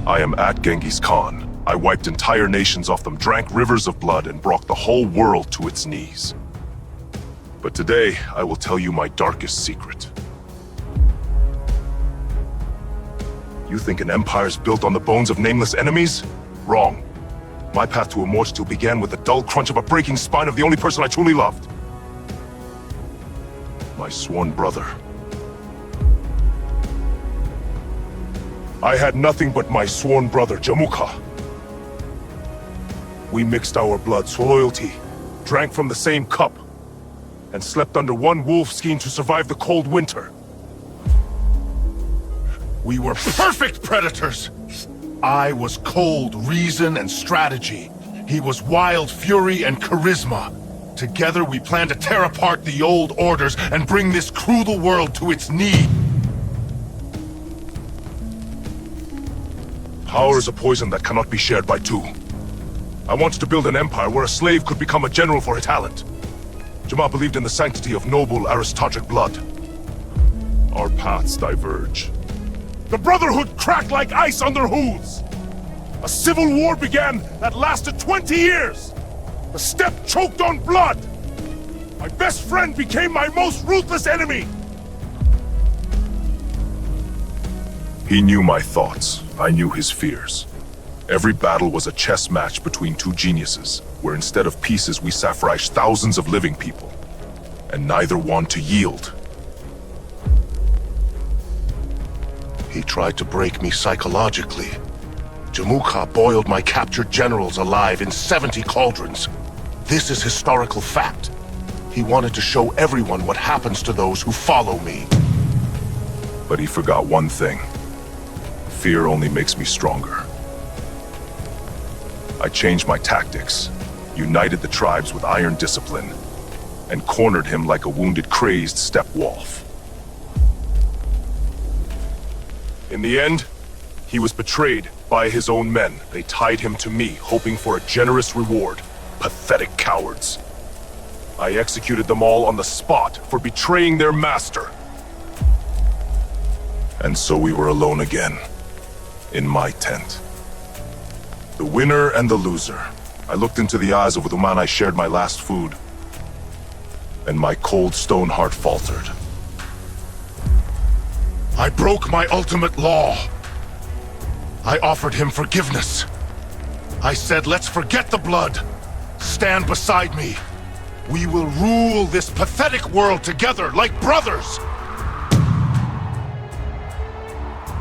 I am at Genghis Khan. I wiped entire nations off them, drank rivers of blood, and brought the whole world to its knees. But today, I will tell you my darkest secret. You think an empire is built on the bones of nameless enemies? Wrong. My path to immortality began with the dull crunch of a breaking spine of the only person I truly loved. My sworn brother. I had nothing but my sworn brother, Jamukha. We mixed our bloods, loyalty, drank from the same cup, and slept under one wolf skin to survive the cold winter. We were perfect predators! I was cold reason and strategy. He was wild fury and charisma. Together we planned to tear apart the old orders and bring this cruel world to its knees. Power is a poison that cannot be shared by two. I wanted to build an empire where a slave could become a general for a talent. Jamal believed in the sanctity of noble aristocratic blood. Our paths diverge. The Brotherhood cracked like ice under hooves. A civil war began that lasted 20 years. The Steppe choked on blood. My best friend became my most ruthless enemy. He knew my thoughts. I knew his fears. Every battle was a chess match between two geniuses, where instead of pieces we sacrificed thousands of living people, and neither wanted to yield. He tried to break me psychologically. Jamukha boiled my captured generals alive in 70 cauldrons. This is historical fact. He wanted to show everyone what happens to those who follow me. But he forgot one thing. Fear only makes me stronger. I changed my tactics, united the tribes with iron discipline, and cornered him like a wounded, crazed steppe wolf. In the end, he was betrayed by his own men. They tied him to me, hoping for a generous reward. Pathetic cowards. I executed them all on the spot for betraying their master. And so we were alone again, in my tent. The winner and the loser. I looked into the eyes of the man I shared my last food, and my cold stone heart faltered. I broke my ultimate law. I offered him forgiveness. I said, let's forget the blood. Stand beside me. We will rule this pathetic world together like brothers.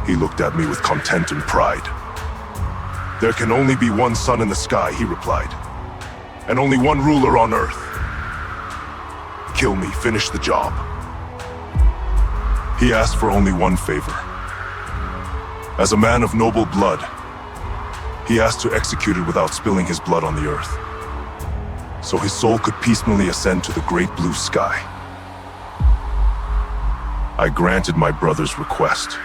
He looked at me with contempt and pride. There can only be one sun in the sky, he replied, and only one ruler on earth. Kill me, finish the job. He asked for only one favor. As a man of noble blood, he asked to execute it without spilling his blood on the earth, so his soul could peacefully ascend to the great blue sky. I granted my brother's request.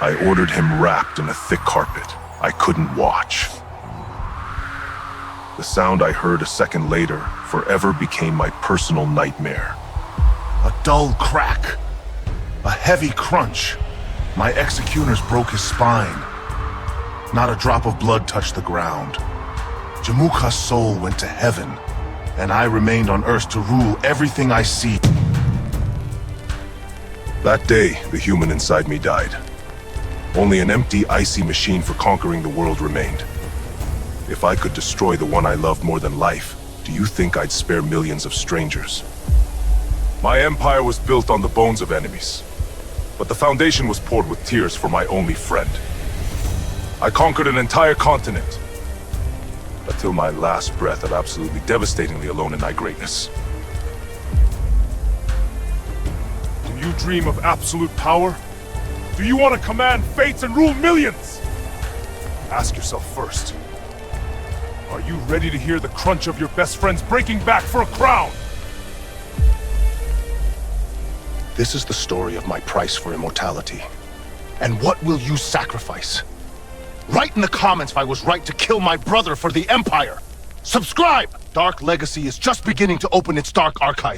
I ordered him wrapped in a thick carpet. I couldn't watch. The sound I heard a second later forever became my personal nightmare. A dull crack. A heavy crunch. My executioners broke his spine. Not a drop of blood touched the ground. Jamukha's soul went to heaven, and I remained on Earth to rule everything I see. That day, the human inside me died. Only an empty, icy machine for conquering the world remained. If I could destroy the one I loved more than life, do you think I'd spare millions of strangers? My empire was built on the bones of enemies, but the foundation was poured with tears for my only friend. I conquered an entire continent, until my last breath of absolutely devastatingly alone in my greatness. Do you dream of absolute power? Do you want to command fates and rule millions? Ask yourself first. Are you ready to hear the crunch of your best friends breaking back for a crown? This is the story of my price for immortality. And what will you sacrifice? Write in the comments if I was right to kill my brother for the Empire. Subscribe! Dark Legacy is just beginning to open its dark archive.